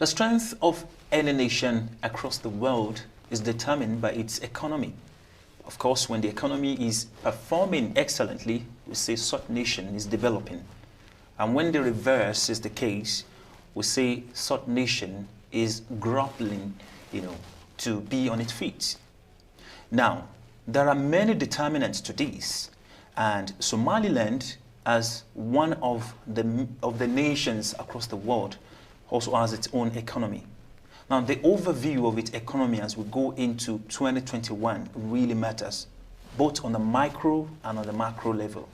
The strength of any nation across the world is determined by its economy. Of course, when the economy is performing excellently, we say such nation is developing. And when the reverse is the case, we say such nation is grappling, to be on its feet. Now, there are many determinants to this, and Somaliland, as one of the nations across the world, also has its own economy. Now, the overview of its economy as we go into 2021 really matters, both on the micro and on the macro level.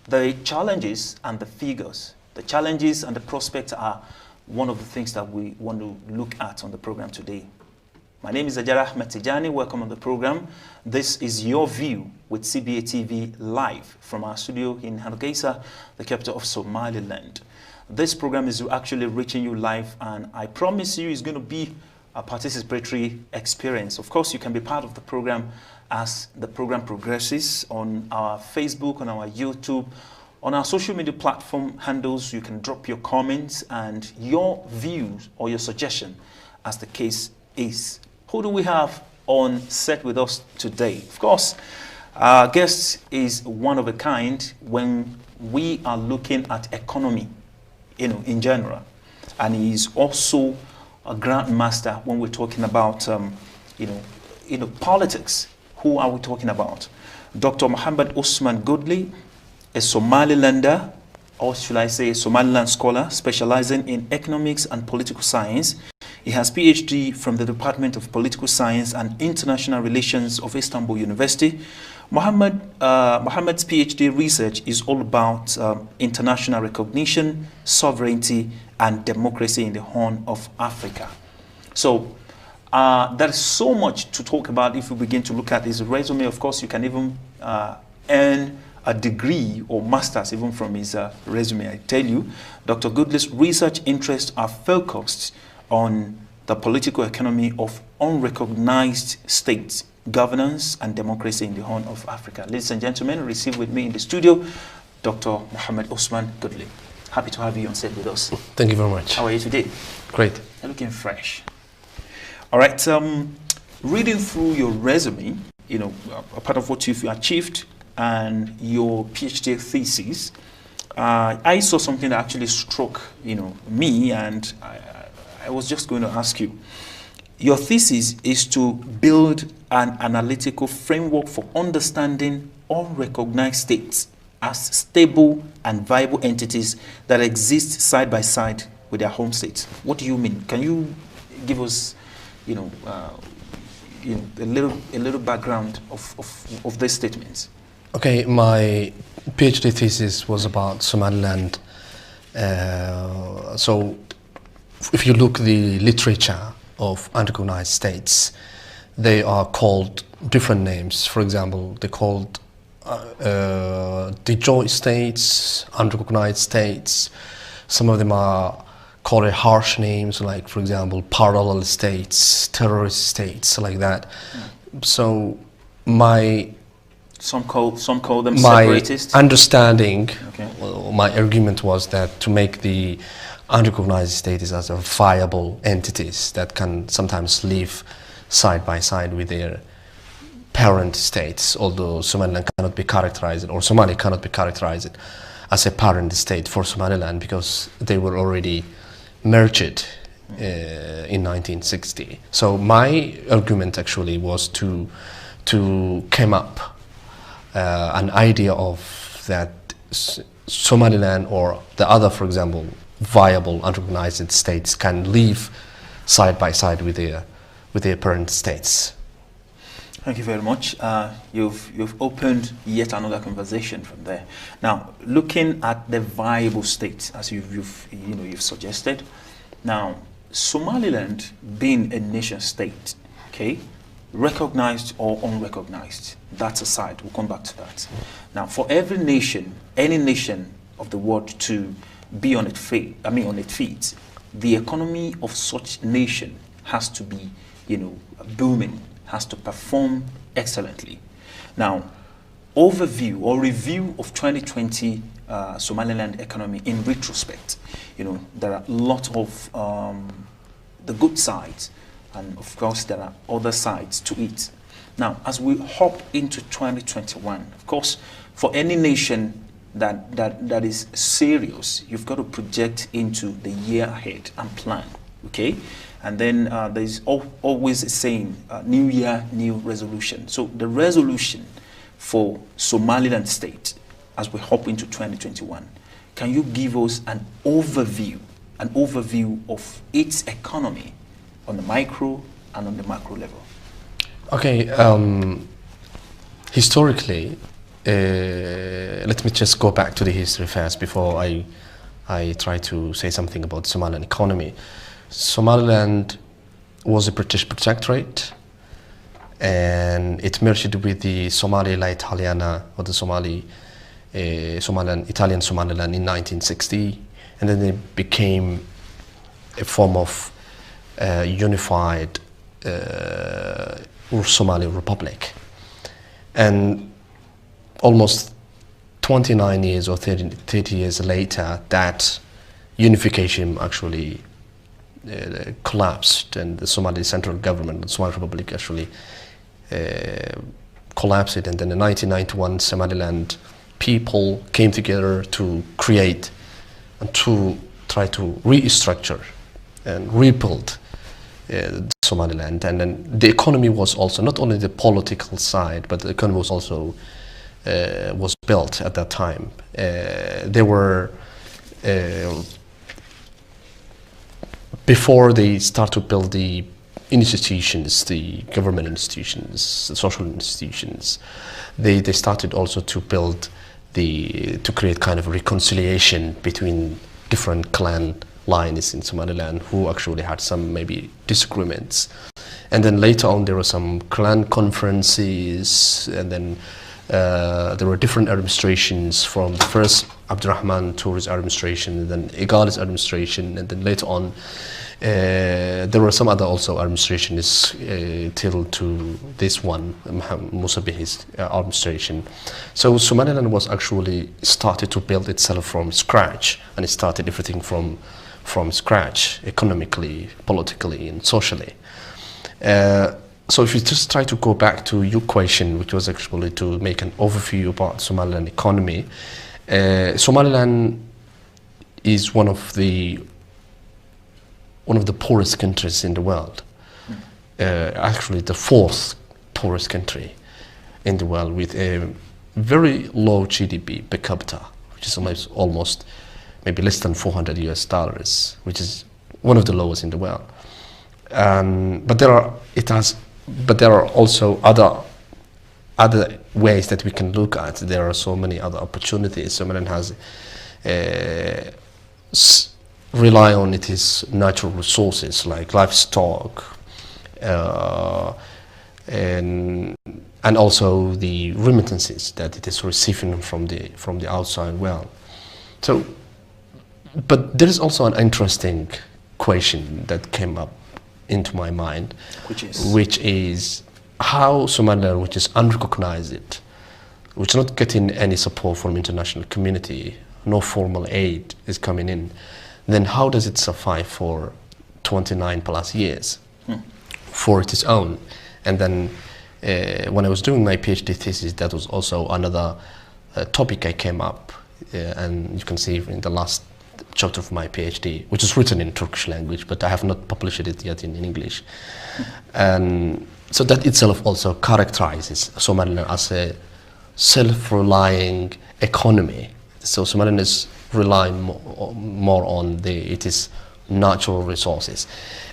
The challenges and the figures, the challenges and the prospects are one of the things that we want to look at on the program today. My name is Ajara Ahmed Tijani. Welcome on the program. This is Your View with CBAtv live from our studio in Hargeisa, the capital of Somaliland. This program is actually reaching you live, and I promise you it's going to be a participatory experience. Of course, you can be part of the program as the program progresses on our Facebook, on our YouTube, on our social media platform handles. You can drop your comments and your views or your suggestion as the case is. Who do we have on set with us today? Of course, our guest is one of a kind when we are looking at economy, in general. And he's also a grandmaster when we're talking about, politics. Who are we talking about? Dr. Mohammed Usman Goodley, a Somalilander, or should I say a Somaliland scholar specializing in economics and political science. He has PhD from the Department of Political Science and International Relations of Istanbul University. Mohammed's PhD research is all about international recognition, sovereignty, and democracy in the Horn of Africa. So there is so much to talk about if we begin to look at his resume. Of course, you can even earn a degree or master's even from his resume. I tell you, Dr. Goodley's research interests are focused on the political economy of unrecognized states, governance and democracy in the Horn of Africa. Ladies and gentlemen, receive with me in the studio Dr. Mohammed Usman Goodley. Happy to have you on set with us. Thank you very much. How are you today? Great. You're looking fresh. All right, reading through your resume, a part of what you've achieved and your PhD thesis, I saw something that actually struck, me, and I was just going to ask you. Your thesis is to build an analytical framework for understanding unrecognized states as stable and viable entities that exist side by side with their home states. What do you mean? Can you give us, a little background of these statements? Okay, my PhD thesis was about Somaliland. So if you look the literature of unrecognized states, they are called different names. For example, they're called de-joint states, unrecognized states. Some of them are called harsh names, like, for example, parallel states, terrorist states, like that. So some call them my separatists. Understanding, okay. Well, my argument was that to make the unrecognized states as a viable entities that can sometimes live side by side with their parent states, although Somaliland cannot be characterized, or Somali cannot be characterized as a parent state for Somaliland because they were already merged in 1960. So my argument actually was to come up an idea of that Somaliland or the other, for example, viable unrecognized states can live side by side with their parent states. Thank you very much. You've opened yet another conversation from there. Now, looking at the viable states, as you've suggested. Now, Somaliland being a nation state, okay, recognized or unrecognized, that's aside. We'll come back to that. Now, for every nation, any nation of the world to be on its feet, the economy of such nation has to be, booming, has to perform excellently. Now, overview or review of 2020 Somaliland economy in retrospect, there are a lot of the good sides, and of course there are other sides to it. Now, as we hop into 2021, of course, for any nation that is serious, you've got to project into the year ahead and plan, okay? And then there's always a saying, new year, new resolution. So the resolution for Somaliland state, as we hop into 2021, can you give us an overview of its economy on the micro and on the macro level? Okay, historically, let me just go back to the history first before I try to say something about Somaliland economy. Somaliland was a British protectorate, and it merged with the Somali La Italiana, or the Italian Somaliland in 1960, and then it became a form of unified Somali Republic. And almost 29 years or 30 years later, that unification actually collapsed, and the Somali central government, the Somali Republic, actually collapsed. And then in 1991, Somaliland people came together to create and to try to restructure and rebuild Somaliland. And then the economy was also, not only the political side, but the economy was also was built at that time. There were before they start to build the institutions, the government institutions, the social institutions, they started also to build to create kind of reconciliation between different clan lines in Somaliland who actually had some maybe disagreements. And then later on there were some clan conferences, and then there were different administrations, from the first Abdurrahman Tour's administration, and then Igali's administration, and then later on there were some other also administrations till to this one, Musa Bihi's administration. So Somaliland was actually started to build itself from scratch, and it started everything from scratch, economically, politically, and socially. So if you just try to go back to your question, which was actually to make an overview about Somaliland economy, Somaliland is one of the poorest countries in the world. Actually, the fourth poorest country in the world, with a very low GDP per capita, which is almost maybe less than $400, which is one of the lowest in the world. But there are also other ways that we can look at. There are so many other opportunities. Somaliland has rely on its natural resources like livestock, and also the remittances that it is receiving from the outside world. So, but there is also an interesting question that came up into my mind, which is how Somaliland, which is unrecognized, which is not getting any support from international community, no formal aid is coming in, then how does it survive for 29 plus years for its own? And then when I was doing my PhD thesis, that was also another topic I came up, and you can see in the last chapter of my PhD, which is written in Turkish language, but I have not published it yet in English. And so that itself also characterizes Somaliland as a self-relying economy. So Somaliland is relying more on its natural resources.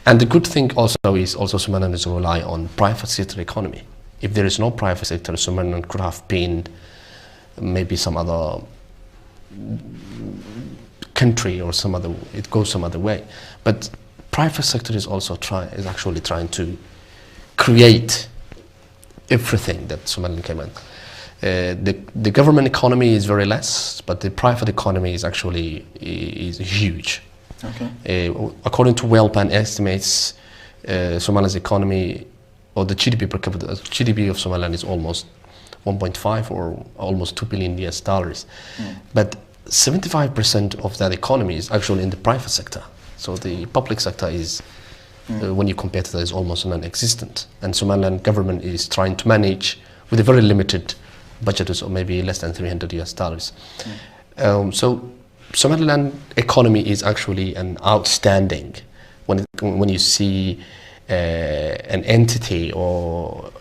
And the good thing also is Somaliland is rely on private sector economy. If there is no private sector, Somaliland could have been maybe some other country or it goes some other way. But private sector is actually trying to create everything that Somaliland came in. The government economy is very less, but the private economy is actually huge. Okay. According to World Bank estimates, Somaliland's economy, or the GDP per capita, GDP of Somaliland is almost 1.5 or almost $2 billion. But 75% of that economy is actually in the private sector. So the public sector is when you compare to that, is almost non-existent. And Somaliland government is trying to manage with a very limited budget, or maybe less than $300. So Somaliland economy is actually an outstanding when you see an entity or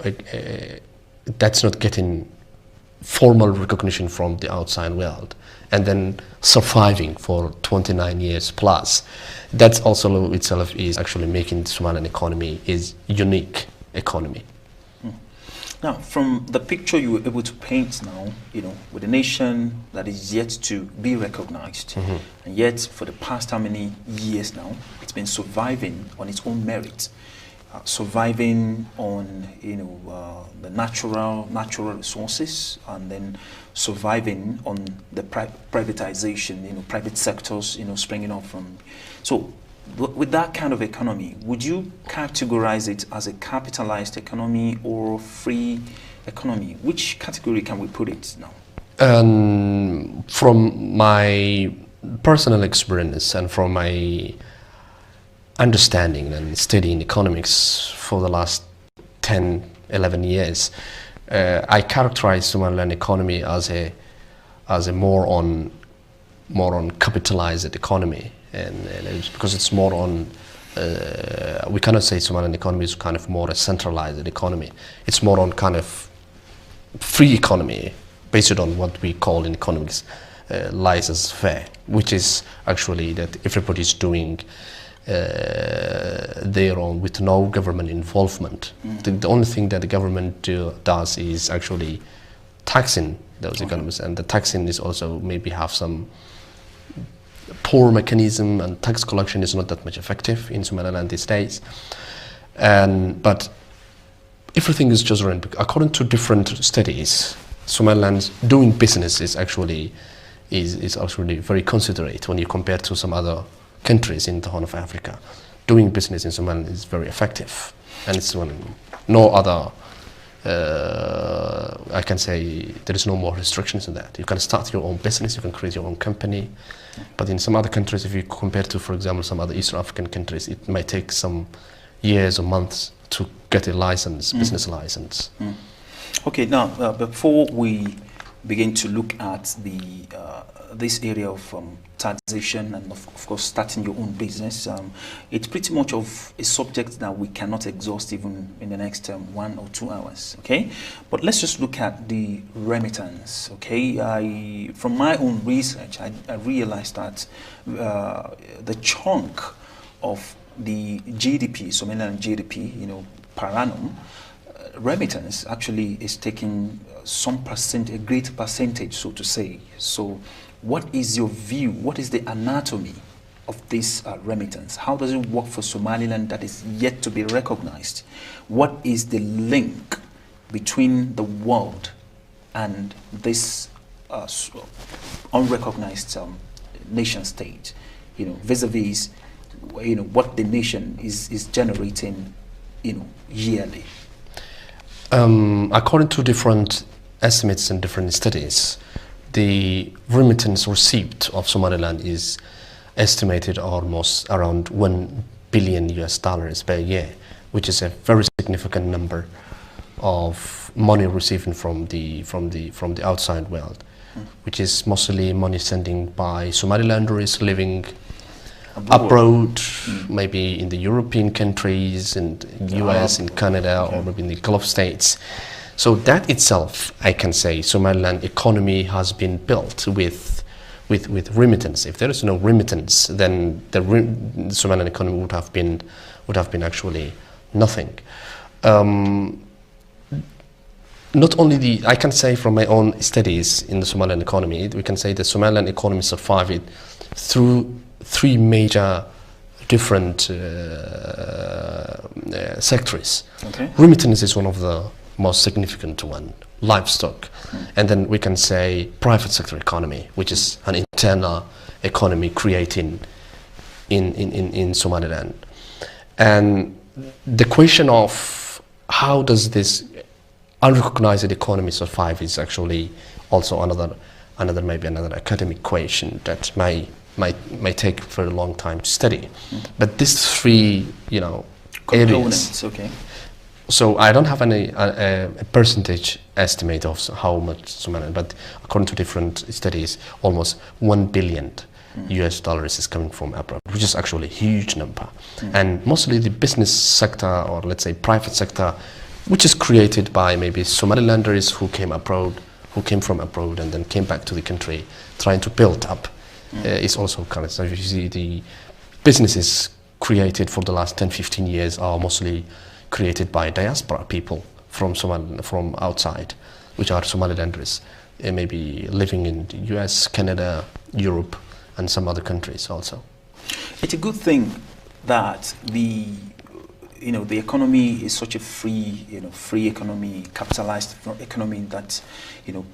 that's not getting formal recognition from the outside world and then surviving for 29 years plus. That also itself is actually making the Somaliland economy is unique economy. Now, from the picture you were able to paint now, with a nation that is yet to be recognized, and yet for the past how many years now, it's been surviving on its own merit, surviving on the natural resources, and then surviving on the privatization, private sectors, springing up from. So, with that kind of economy, would you categorize it as a capitalized economy or free economy? Which category can we put it now? From my personal experience and from my understanding and studying economics for the last 10, 11 years, I characterize Somaliland economy as a more on capitalized economy. And it's because it's more on, we cannot say Somaliland economy is kind of more a centralized economy. It's more on kind of free economy based on what we call in economics laissez-faire, which is actually that everybody's doing their own with no government involvement. The only thing that the government does is actually taxing those economies, and the taxing is also maybe have some poor mechanism, and tax collection is not that much effective in Somaliland these days. But everything is just run. According to different studies, Somaliland doing business is actually very considerate when you compare to some other countries in the Horn of Africa. Doing business in Somaliland is very effective, and it's no other. I can say there is no more restrictions in that. You can start your own business, you can create your own company. But in some other countries, if you compare to, for example, some other Eastern African countries, it might take some years or months to get a license, business license. Okay, now before we begin to look at this area of taxation and of course starting your own business, it's pretty much of a subject that we cannot exhaust even in the next 1 or 2 hours. Okay, but let's just look at the remittance. Okay, from my own research, I realized that the chunk of the GDP, Somaliland GDP, per annum, remittance actually is taking a great percentage, so to say. So what is your view? What is the anatomy of this remittance? How does it work for Somaliland that is yet to be recognized? What is the link between the world and this unrecognized nation state, vis-a-vis, what the nation is generating, yearly? According to different estimates and different studies, the remittance received of Somaliland is estimated almost around $1 billion per year, which is a very significant number of money received from the outside world, which is mostly money sending by Somalilanders living abroad, maybe in the European countries, in the US, in Canada, or maybe in the Gulf states. So that itself, I can say, Somaliland economy has been built with remittance. If there is no remittance, then the Somaliland economy would have been actually nothing. Not only I can say from my own studies in the Somaliland economy, we can say the Somaliland economy survived through 3 major different sectors. Okay. Remittance is one of the most significant one, livestock, and then we can say private sector economy, which is an internal economy creating in Somaliland. And the question of how does this unrecognized economy survive is actually also another academic question that may might take for a long time to study. But these three, areas. Components, okay. So I don't have any a percentage estimate of how much Somaliland, but according to different studies, almost $1 billion US dollars is coming from abroad, which is actually a huge number. And mostly the business sector, or let's say private sector, which is created by maybe Somalilanders who came from abroad and then came back to the country trying to build up, is also kind of, so you see the businesses created for the last 10-15 years are mostly created by diaspora people from from outside, which are Somalilanders, maybe living in the US, Canada, Europe, and some other countries also. It's a good thing that the economy is such a free economy, capitalized economy, that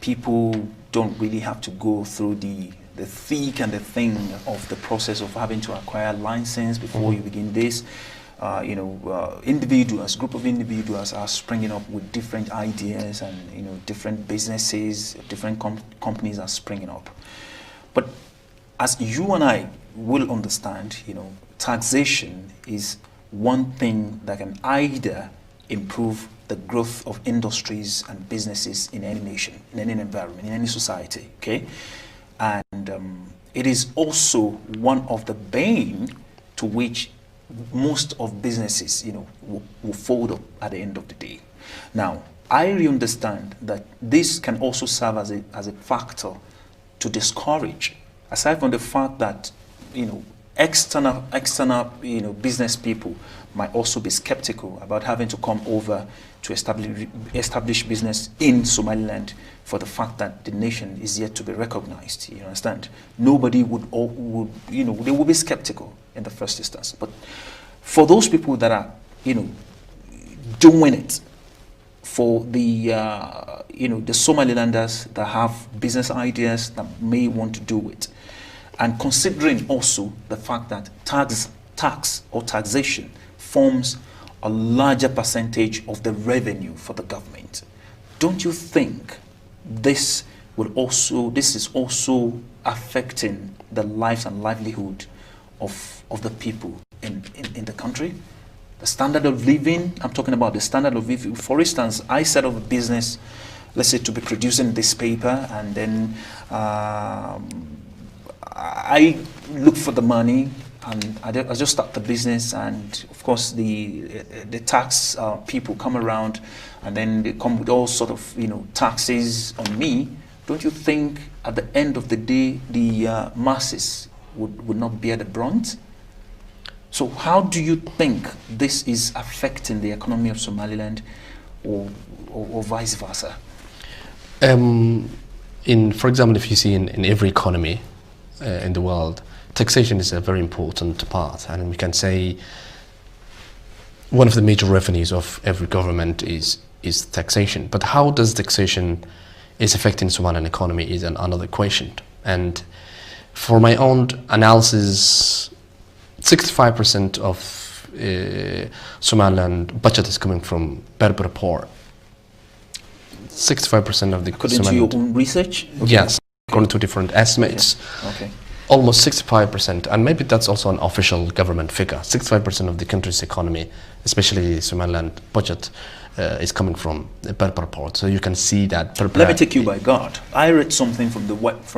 people don't really have to go through the thick and the thin of the process of having to acquire a license before you begin this. Individuals, group of individuals are springing up with different ideas, and different businesses, different companies are springing up. But as you and I will understand, taxation is one thing that can either improve the growth of industries and businesses in any nation, in any environment, in any society, okay? And it is also one of the bane to which most of businesses, will fold up at the end of the day. Now, I really understand that this can also serve as a factor to discourage, aside from the fact that, external, business people might also be skeptical about having to come over to establish business in Somaliland, for the fact that the nation is yet to be recognized. You understand? Nobody would they will be skeptical in the first instance. But for those people that are, doing it, for the the Somalilanders that have business ideas that may want to do it, and considering also the fact that tax or taxation forms a larger percentage of the revenue for the government, don't you think this is also affecting the lives and livelihood of the people in the country? The standard of living, I'm talking about the standard of living. For instance, I set up a business, let's say, to be producing this paper, and then I look for the money, and I just start the business, and of course the tax people come around, and then they come with all sort of taxes on me. Don't you think at the end of the day the masses would not bear the brunt? So how do you think this is affecting the economy of Somaliland, or vice versa? For example, if you see in every economy in the world, taxation is a very important part, and we can say one of the major revenues of every government is taxation. But how does taxation is affecting Somalian economy is another question. And for my own analysis, 65% of Somaliland budget is coming from Berber port. 65% of the according to your own research? Okay. Yes, according to different estimates. Okay. Almost 65%, and maybe that's also an official government figure. 65% of the country's economy, especially Somaliland budget, is coming from the Berber port. So you can see that. Let me take you by God. I read something from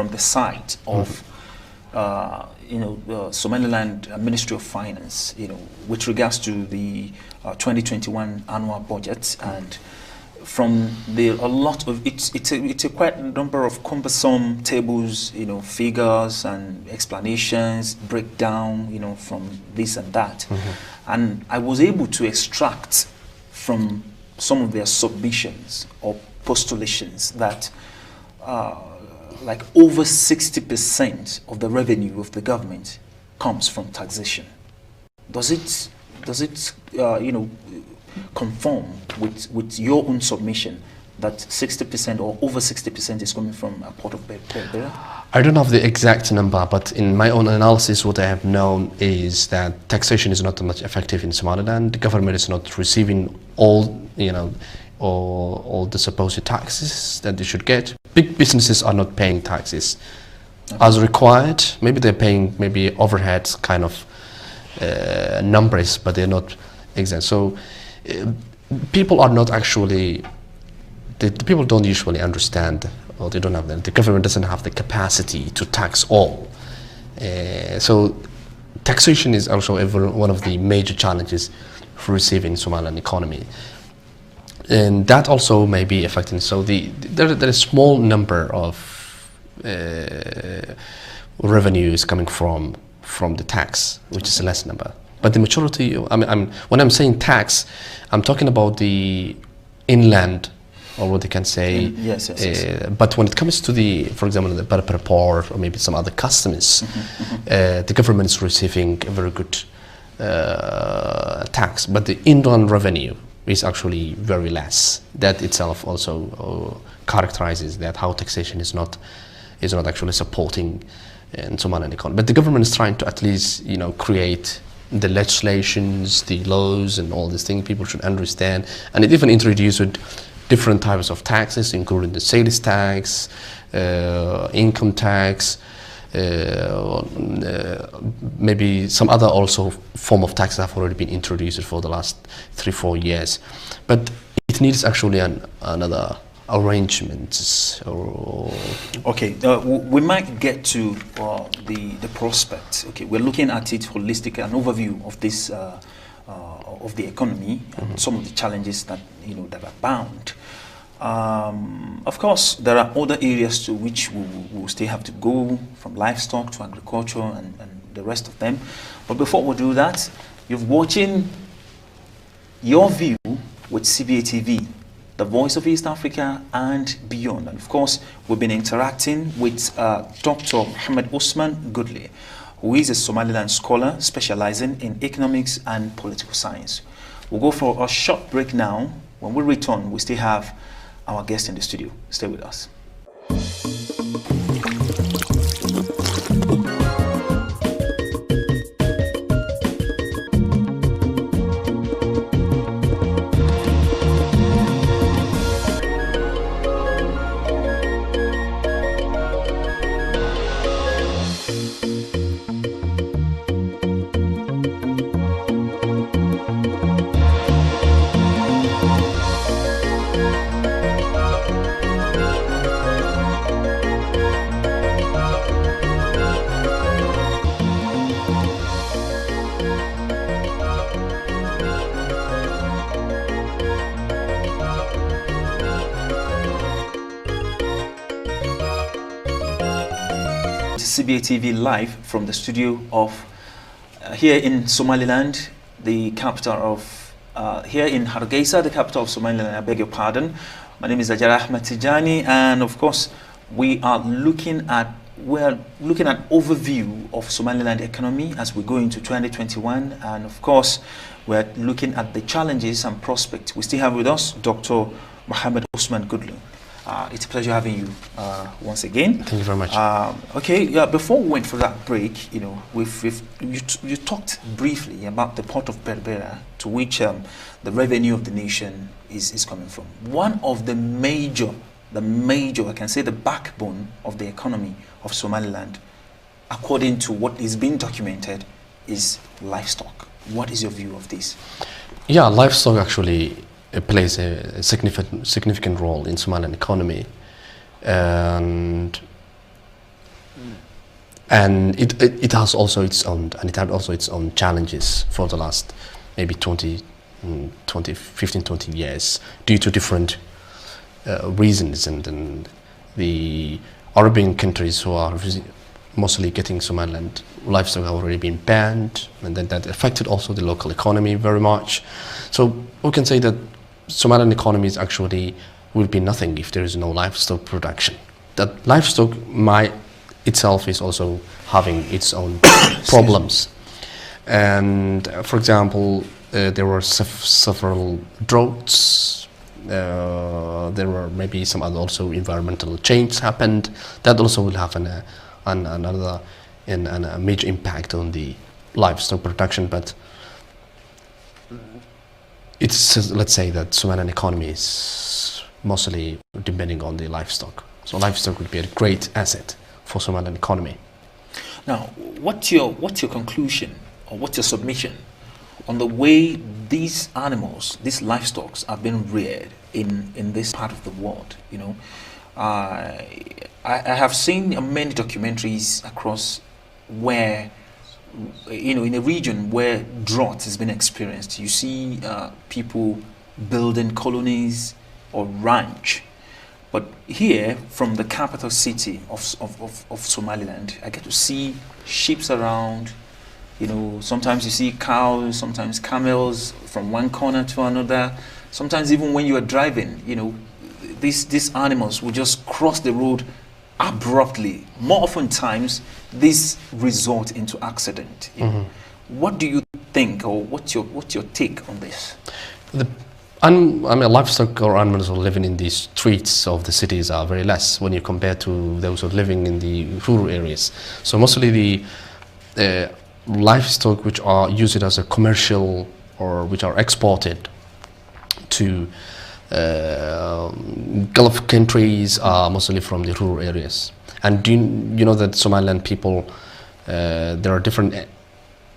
the site of Somaliland Ministry of Finance, with regards to the 2021 annual budget, and from a lot of it's a quite number of cumbersome tables, figures and explanations, breakdown, from this and that, and I was able to extract from some of their submissions or postulations that like over 60% of the revenue of the government comes from taxation. Does it conform with your own submission that 60% or over 60% is coming from a port of Berbera? I don't have the exact number, but in my own analysis, what I have known is that taxation is not that much effective in Somaliland. The government is not receiving all the supposed taxes that they should get. Big businesses are not paying taxes. as required. Maybe they're paying maybe overhead kind of numbers, but they're not exempt. So people are not actually, the people don't usually understand, or they don't have the government doesn't have the capacity to tax all. So taxation is also one of the major challenges for receiving Somaliland economy, and that also may be affecting. So there is a small number of revenues coming from the tax, which is a less number. But the majority, when I'm saying tax, I'm talking about the inland, or what they can say. Yes. But when it comes to for example, the Berber port or maybe some other customers, the government is receiving a very good tax. But the inland revenue is actually very less. That itself also characterizes that how taxation is not actually supporting in Somaliland economy. But the government is trying to at least create the legislations, the laws, and all these things people should understand. And it even introduced different types of taxes, including the sales tax, income tax, maybe some other also form of taxes have already been introduced for the last 3-4 years. But it needs actually another arrangements. Okay, we might get to the prospects. Okay, we're looking at it holistically, an overview of this of the economy and some of the challenges that that are bound. Of course, there are other areas to which we will still have to go, from livestock to agriculture and the rest of them. But before we do that, you're watching Your View with CBAtv, the voice of East Africa and beyond. And of course, we've been interacting with Dr. Mohammed Usman Goodley, who is a Somaliland scholar specializing in economics and political science. We'll go for a short break now. When we return, we still have our guest in the studio. Stay with us. CBAtv live from the studio of here in Somaliland, the capital of here in Hargeisa, the capital of Somaliland. I beg your pardon. My name is Ajara Ahmed Tijani, and of course we're looking at overview of Somaliland economy as we go into 2021, and of course we're looking at the challenges and prospects. We still have with us Dr. Mohammed Usman Goodley. It's a pleasure having you once again. Thank you very much. Okay, before we went for that break, you talked briefly about the port of Berbera, to which the revenue of the nation is coming from. One of the major, I can say the backbone of the economy of Somaliland, according to what is being documented, is livestock. What is your view of this? Yeah, livestock actually plays a significant role in Somaliland economy, and it has also its own challenges for the last maybe 15, 20 years due to different reasons, and the Arabian countries who are mostly getting Somaliland livestock have already been banned, and then that affected also the local economy very much. So we can say that Somaliland economy will be nothing if there is no livestock production. That livestock itself is also having its own problems. And for example, there were several droughts. There were maybe some other also environmental change happened. That also will have a major impact on the livestock production. But let's say that Somaliland economy is mostly depending on the livestock. So livestock would be a great asset for Somaliland economy. Now, what's your conclusion, or what's your submission on the way these animals, these livestock, are being reared in this part of the world? You know, I have seen many documentaries across where, you know, in a region where drought has been experienced, you see people building colonies or ranch. But here, from the capital city of Somaliland, I get to see sheep around. You know, sometimes you see cows, sometimes camels from one corner to another. Sometimes even when you are driving, you know, these animals will just cross the road abruptly. More often times, this result into accident. You know. What do you think, or what's your take on this? I mean, livestock or animals who are living in the streets of the cities are very less when you compare to those who are living in the rural areas. So mostly the livestock which are used as a commercial or which are exported to Gulf countries are mostly from the rural areas. And do you know that Somaliland people, there are different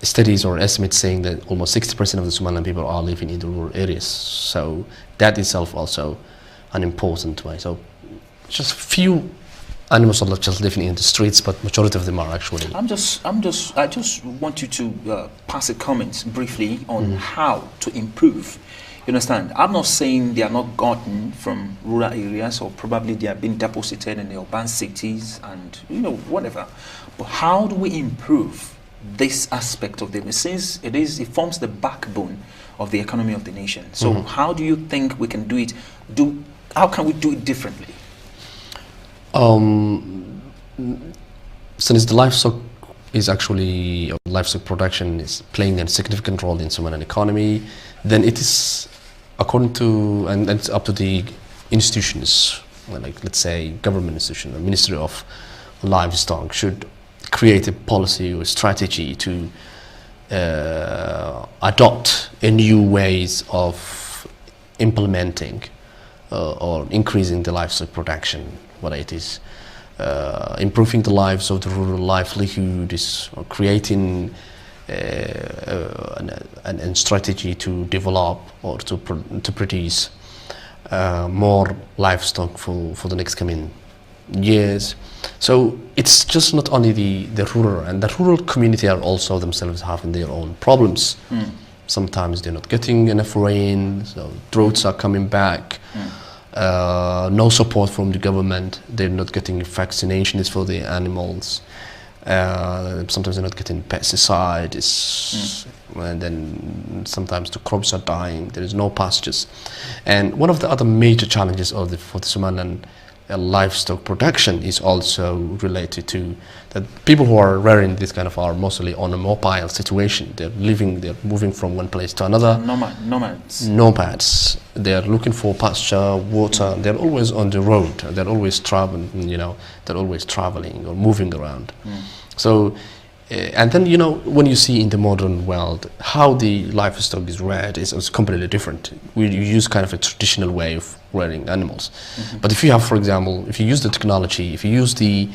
studies or estimates saying that almost 60% of the Somaliland people are living in the rural areas. So that itself also an important way. So just few animals are not just living in the streets, but majority of them are actually. I just want you to pass a comment briefly on how to improve. You understand? I'm not saying they are not gotten from rural areas, or probably they are being deposited in the urban cities and, you know, whatever. But how do we improve this aspect of them, since it forms the backbone of the economy of the nation? So how do you think we can do it? How can we do it differently? Since the livestock is actually, livestock production is playing a significant role in Somaliland economy, then it is according to, and it's up to the institutions, like let's say government institution, the Ministry of Livestock should create a policy or strategy to adopt a new ways of implementing or increasing the livestock production, whether it is improving the lives of the rural livelihood, is creating a strategy to develop or to produce more livestock for the next coming years. So it's just not only the rural, and the rural community are also themselves having their own problems. Sometimes they're not getting enough rain, so droughts are coming back. No support from the government. They're not getting vaccinations for the animals. Sometimes they're not getting pesticides, and then sometimes the crops are dying. There is no pastures. And one of the other major challenges for the Somaliland livestock production is also related to that people who are rearing this kind of are mostly on a mobile situation. They're moving from one place to another. Nomads. They're looking for pasture, water. They're always on the road. They're always traveling. You know, they're always traveling or moving around. So, and then, you know, when you see in the modern world how the livestock is reared is completely different. We use kind of a traditional way of rearing animals. But if you have, for example, if you use the technology, if you use the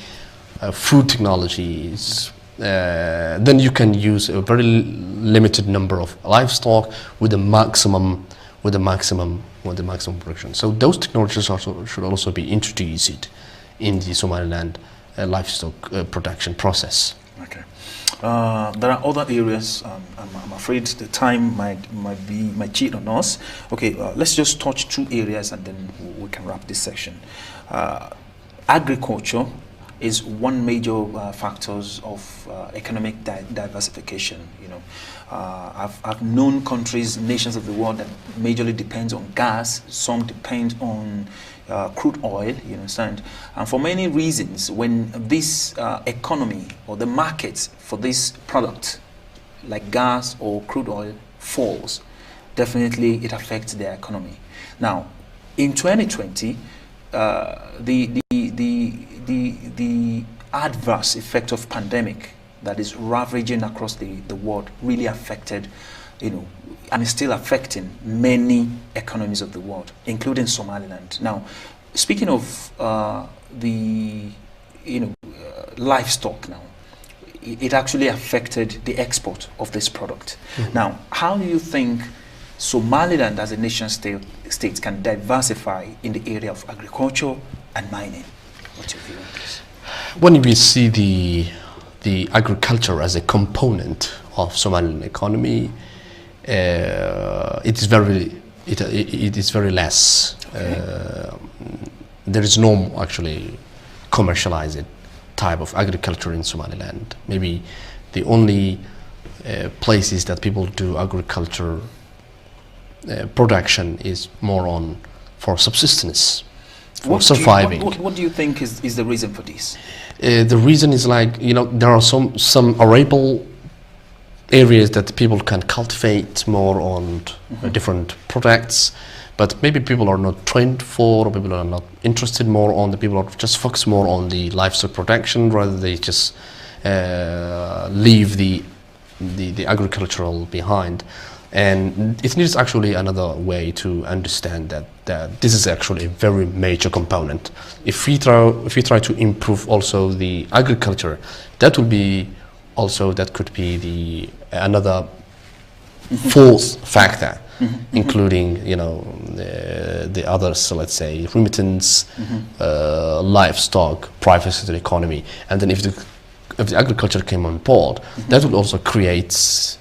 food technologies, then you can use a very limited number of livestock with the maximum production. So those technologies should also be introduced in the Somaliland livestock production process. Okay. There are other areas. I'm afraid the time might cheat on us. Okay, let's just touch two areas and then we can wrap this section. Agriculture is one major factors of economic diversification. You know, I've known countries, nations of the world that majorly depends on gas. Some depend on crude oil. You understand? And for many reasons, when this economy or the market for this product, like gas or crude oil, falls, definitely it affects their economy. Now, in 2020, the adverse effect of pandemic that is ravaging across the world really affected, you know, and is still affecting many economies of the world, including Somaliland. Now, speaking of livestock now, it actually affected the export of this product. Mm-hmm. Now, how do you think Somaliland as a nation state can diversify in the area of agriculture and mining? What's your view on this? When we see the agriculture as a component of Somaliland economy, it is very less. Okay. There is no actually commercialized type of agriculture in Somaliland. Maybe the only places that people do agriculture production is more on for subsistence, for surviving. What do you think is the reason for this? The reason is like, there are some arable areas that people can cultivate more on different products, but maybe people are not trained for, or people are not interested more on, the people are just focused more on the livestock production, rather they just leave the agricultural behind. And it needs actually another way to understand that this is actually a very major component. If we try to improve also the agriculture, that could be another fourth factor, including the others. So let's say remittance, livestock, private sector economy, and then if the agriculture came on board, that would also create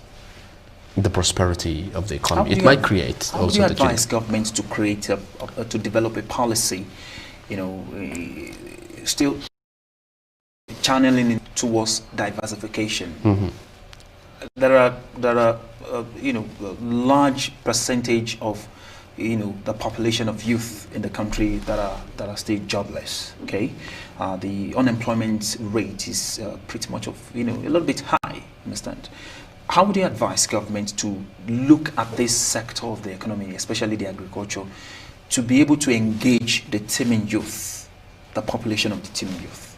the prosperity of the economy. It might create also. How do you advise governments to create to develop a policy, still channeling it towards diversification? There are a large percentage of the population of youth in the country that are still jobless. Okay, the unemployment rate is pretty much a little bit high. Understand? How would you advise government to look at this sector of the economy, especially the agriculture, to be able to engage the teeming youth, the population of the teeming youth?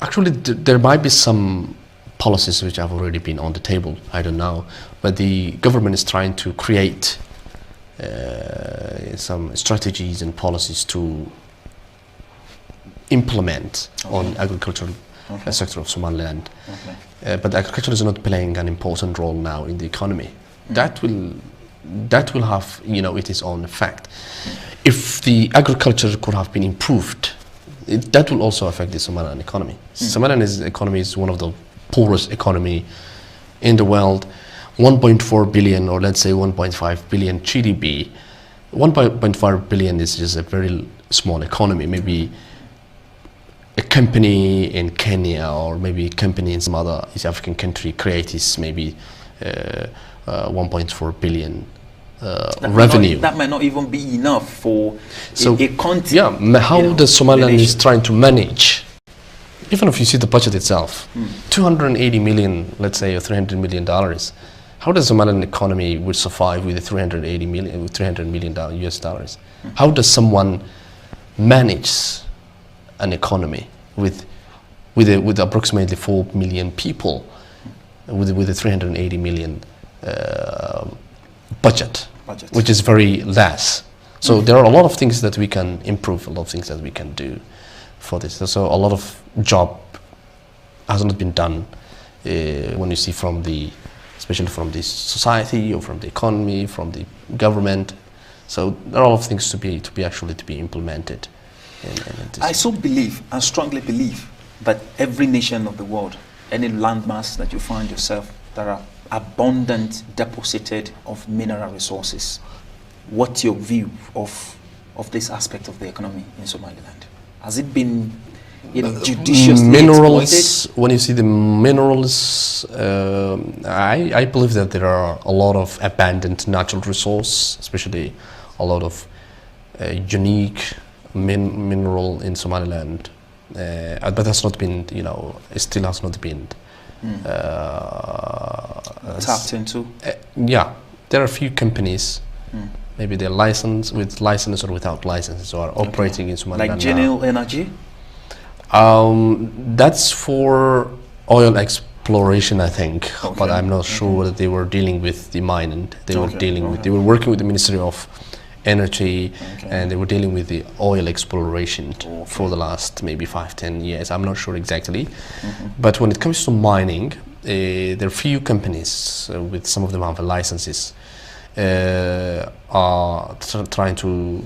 Actually, there might be some policies which have already been on the table. I don't know, but the government is trying to create some strategies and policies to implement on agricultural sector of Somaliland. But agriculture is not playing an important role now in the economy. That will have its own effect. If the agriculture could have been improved, that will also affect the Somaliland economy. Somaliland's economy is one of the poorest economy in the world. 1.4 billion, or let's say 1.5 billion GDP. 1.5 billion is just a very small economy. Maybe a company in Kenya, or maybe a company in some other East African country creates maybe 1.4 billion revenue. That might not even be enough for a country. Yeah, how the Somaliland is trying to manage, even if you see the budget itself, 280 million, let's say, or $300 million. How does the Somaliland economy would survive with $300 million US dollars? How does someone manage an economy with approximately 4 million people, with a 380 million budget, which is very less? So there are a lot of things that we can improve, a lot of things that we can do for this. So a lot of job has not been done when you see especially from the society, or from the economy, from the government. So there are a lot of things to be implemented. I so believe and strongly believe that every nation of the world, any landmass that you find yourself, there are abundant deposited of mineral resources. What's your view of this aspect of the economy in Somaliland? Has it been judiciously minerals exploited? When you see the minerals, I believe that there are a lot of abundant natural resource, especially a lot of unique mineral in Somaliland, but that's not been, it still has not been tapped into. Yeah, there are a few companies, maybe they're licensed, with license or without license, or operating in Somaliland. Like Genel Energy? That's for oil exploration, I think, but I'm not sure whether they were dealing with the mining. They were working with the Ministry of energy, Okay. and they were dealing with the oil exploration Okay. for the last maybe 5-10 years. I'm not sure exactly. But when it comes to mining, there are few companies, with some of them have licenses, are trying to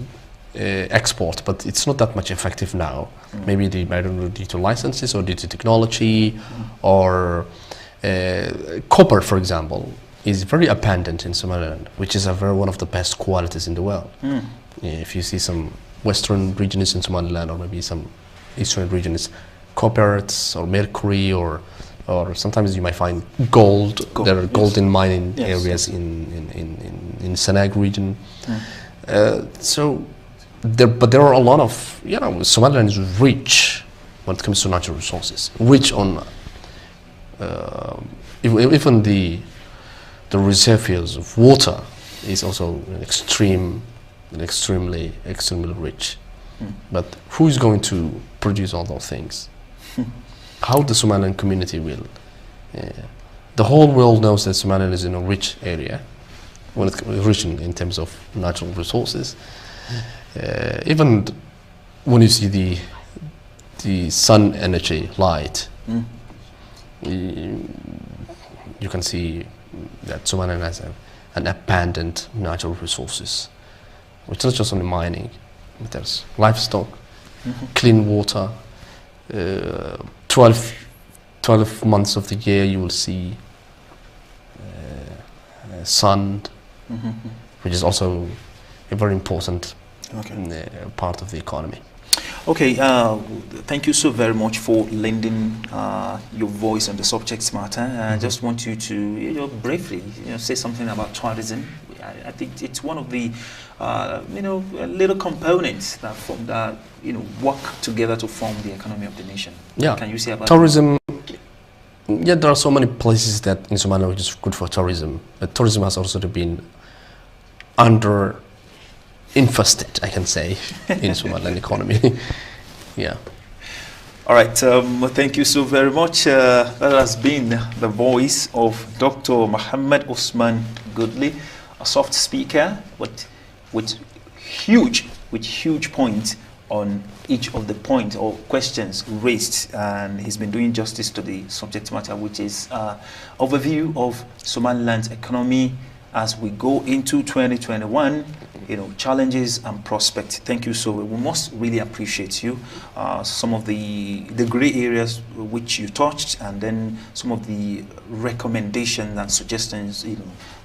export, but it's not that much effective now. Maybe I don't know, due to licenses or due to technology, or copper, for example, is very abundant in Somaliland, which is one of the best qualities in the world. If you see some western regions in Somaliland, or maybe some eastern regions, copper or mercury, or sometimes you might find gold. There are gold in mining areas in Sanag region. But there are a lot of, Somaliland is rich when it comes to natural resources, rich on even the reservoirs of water is also extremely rich. But who is going to produce all those things? How the Somaliland community will? The whole world knows that Somaliland is in a rich area, rich in terms of natural resources. Even when you see the sun energy light, you can see that Somaliland has an abundant natural resources. It's not just only mining, but there's livestock, clean water. 12 months of the year you will see sun, which is also a very important part of the economy. Okay, thank you so very much for lending your voice on the subject matter. I just want you to, briefly, say something about tourism. I think it's one of the, little components that form that, work together to form the economy of the nation. Yeah. Can you say about tourism? Yeah, there are so many places that in Somalia which is good for tourism, but tourism has also been infested, I can say, in Somaliland economy. Yeah. All right. Thank you so very much. That has been the voice of Dr. Muhammad Osman Goodley, a soft speaker, but with huge points on each of the points or questions raised, and he's been doing justice to the subject matter, which is overview of Somaliland's economy as we go into 2021, challenges and prospects. Thank you so much. We must really appreciate you. Some of the gray areas which you touched, and then some of the recommendations and suggestions,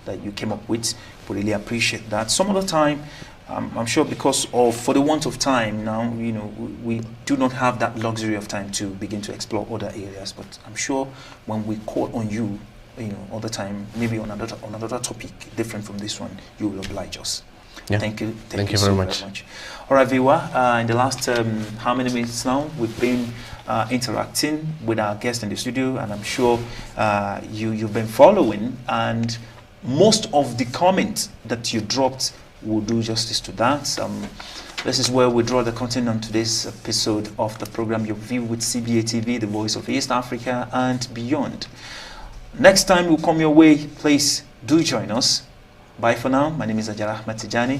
that you came up with. We really appreciate that. Some of the time, I'm sure for the want of time now, we do not have that luxury of time to begin to explore other areas. But I'm sure when we call on you, all the time, maybe on another topic different from this one, you will oblige us. Yeah. Thank you very so much. All right, viewer, in the last how many minutes now, we've been interacting with our guest in the studio, and I'm sure you've been following, and most of the comments that you dropped will do justice to that. This is where we draw the content on today's episode of the program Your View with CBAtv, the voice of East Africa and beyond. Next time we'll come your way, please do join us. Bye for now. My name is Ajara Ahmed Tijani.